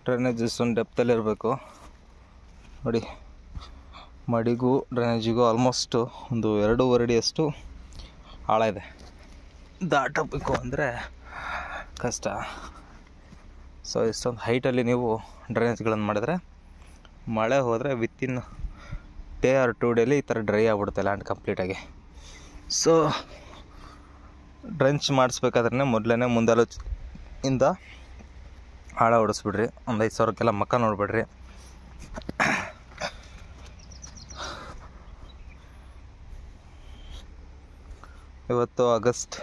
Drainage ಇಷ್ಟೊಂದು ಡೆಪ್ತಲ್ಲಿ ಇರಬೇಕು ನೋಡಿ. ಮಡಿಗೂ ಡ್ರೈನೇಜಿಗೂ ಆಲ್ಮೋಸ್ಟ್ ಒಂದು 2.5 ಅಡಿಯಷ್ಟು ಆಳ ಇದೆ. ದಾಟಬೇಕು ಅಂದರೆ ಕಷ್ಟ. ಸೊ ಇಷ್ಟೊಂದು ಹೈಟಲ್ಲಿ ನೀವು ಡ್ರೈನೇಜ್ಗಳನ್ನು ಮಾಡಿದ್ರೆ ಮಳೆ ಹೋದರೆ ವಿತಿನ್ ಡೇ ಆರ್ 2 ಡೇಲಿ ಈ ಥರ ಡ್ರೈ ಆಗ್ಬಿಡುತ್ತೆ ಲ್ಯಾಂಡ್ ಕಂಪ್ಲೀಟಾಗಿ. ಸೊ ಡ್ರೆಂಚ್ ಮಾಡಿಸ್ಬೇಕಾದ್ರೆ ಮೊದಲೇ ಮುಂದಾಲೋಚನೆಯಿಂದ ಆಳ ಹೊಡಿಸ್ಬಿಡ್ರಿ. ಒಂದು 5,000ಕ್ಕೆಲ್ಲ ಮಕ್ಕ ನೋಡಿಬಿಡ್ರಿ. ಇವತ್ತು ಆಗಸ್ಟ್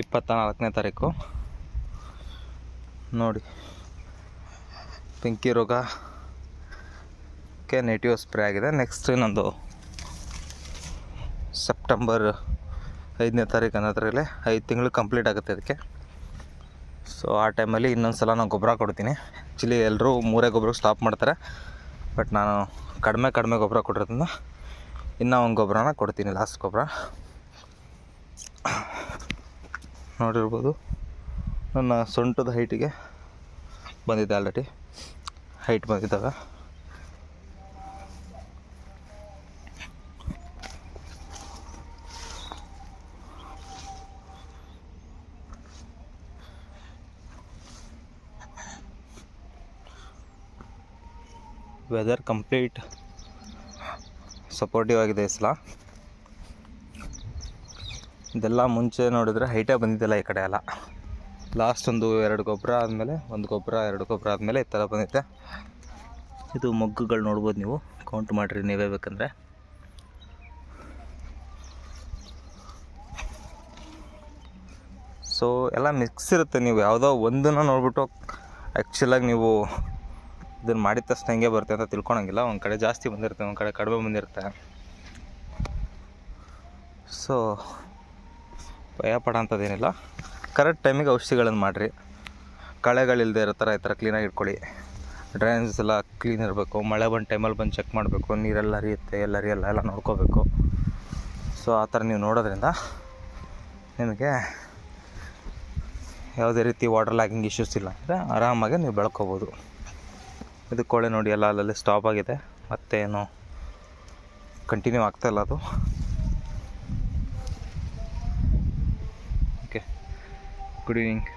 24ನೇ ತಾರೀಕು ನೋಡಿ. ಬೆಂಕಿ ರೋಗಕ್ಕೆ ನೆಟಿವ್ ಸ್ಪ್ರೇ ಆಗಿದೆ. ನೆಕ್ಸ್ಟ್ ಇನ್ನೊಂದು ಸೆಪ್ಟೆಂಬರ್ 5ನೇ ತಾರೀಕು ಅನ್ನೋದ್ರಲ್ಲಿ 5 ತಿಂಗಳು ಕಂಪ್ಲೀಟ್ ಆಗುತ್ತೆ ಅದಕ್ಕೆ. ಸೊ ಆ ಟೈಮಲ್ಲಿ ಇನ್ನೊಂದು ಸಲ ನಾನು ಗೊಬ್ಬರ ಕೊಡ್ತೀನಿ. ಆ್ಯಕ್ಚುಲಿ ಎಲ್ಲರೂ 3 ಗೊಬ್ಬರಕ್ಕೆ ಸ್ಟಾಪ್ ಮಾಡ್ತಾರೆ, ಬಟ್ ನಾನು ಕಡಿಮೆ ಗೊಬ್ಬರ ಕೊಟ್ಟಿರೋದ್ರಿಂದ ಇನ್ನೂ ಒಂದು ಗೊಬ್ಬರನ ಕೊಡ್ತೀನಿ, ಲಾಸ್ಟ್ ಗೊಬ್ಬರ. ನೋಡಿರ್ಬೋದು ನನ್ನ ಸೊಂಟದ ಹೈಟಿಗೆ ಬಂದಿದೆ, ಆಲ್ರೆಡಿ ಹೈಟ್ ಬಂದಿದ್ದಾವೆ. ವೆದರ್ ಕಂಪ್ಲೀಟ್ ಸಪೋರ್ಟಿವ್ ಆಗಿದೆ ಈ ಸಲ. ಇದೆಲ್ಲ ಮುಂಚೆ ನೋಡಿದರೆ ಹೈಟೇ ಬಂದಿದ್ದೆಲ್ಲ ಈ ಕಡೆ ಎಲ್ಲ. ಲಾಸ್ಟ್ ಒಂದು 2 ಗೊಬ್ಬರ ಆದಮೇಲೆ 1 ಗೊಬ್ಬರ 2 ಗೊಬ್ಬರ ಆದಮೇಲೆ ಈ ಥರ ಬಂದಿದೆ. ಇದು ಮೊಗ್ಗುಗಳು ನೋಡ್ಬೋದು, ನೀವು ಕೌಂಟ್ ಮಾಡಿರಿ ನೀವೇ ಬೇಕಂದರೆ. ಸೊ ಎಲ್ಲ ಮಿಕ್ಸ್ ಇರುತ್ತೆ. ನೀವು ಯಾವುದೋ ಒಂದನ್ನು ನೋಡ್ಬಿಟ್ಟು ಆ್ಯಕ್ಚುಲಾಗಿ ನೀವು ಇದನ್ನು ಮಾಡಿದ ತಕ್ಷಣ ಹೆಂಗೆ ಬರುತ್ತೆ ಅಂತ ತಿಳ್ಕೊಳಂಗಿಲ್ಲ. ಒಂದು ಕಡೆ ಜಾಸ್ತಿ ಬಂದಿರುತ್ತೆ, ಒಂದು ಕಡೆ ಕಡಿಮೆ ಬಂದಿರುತ್ತೆ. ಸೊ ಭಯ ಪಡೋಂಥದ್ದೇನಿಲ್ಲ. ಕರೆಕ್ಟ್ ಟೈಮಿಗೆ ಔಷಧಿಗಳನ್ನು ಮಾಡಿರಿ. ಕಳೆಗಳಿಲ್ಲದೆ ಇರೋ ಥರ ಈ ಥರ ಕ್ಲೀನಾಗಿ ಇಟ್ಕೊಳ್ಳಿ. ಡ್ರೈನೇಜಸ್ ಎಲ್ಲ ಕ್ಲೀನ್ ಇರಬೇಕು. ಮಳೆ ಬಂದ ಟೈಮಲ್ಲಿ ಬಂದು ಚೆಕ್ ಮಾಡಬೇಕು. ನೀರೆಲ್ಲ ಹರಿಯುತ್ತೆ ಎಲ್ಲ ಹರಿಯಲ್ಲ ಎಲ್ಲ ನೋಡ್ಕೋಬೇಕು. ಸೊ ಆ ಥರ ನೀವು ನೋಡೋದ್ರಿಂದ ನಿಮಗೆ ಯಾವುದೇ ರೀತಿ ವಾಟರ್ ಲ್ಯಾಕಿಂಗ್ ಇಶ್ಯೂಸ್ ಇಲ್ಲ ಅಂದರೆ ಆರಾಮಾಗಿ ನೀವು ಬೆಳ್ಕೋಬೋದು. ಇದು ಕೋಳೆ ನೋಡಿ ಎಲ್ಲ ಅಲ್ಲಲ್ಲಿ ಸ್ಟಾಪ್ ಆಗಿದೆ, ಮತ್ತೇನು ಕಂಟಿನ್ಯೂ ಆಗ್ತಾಯಿಲ್ಲ ಅದು. Okay, good evening.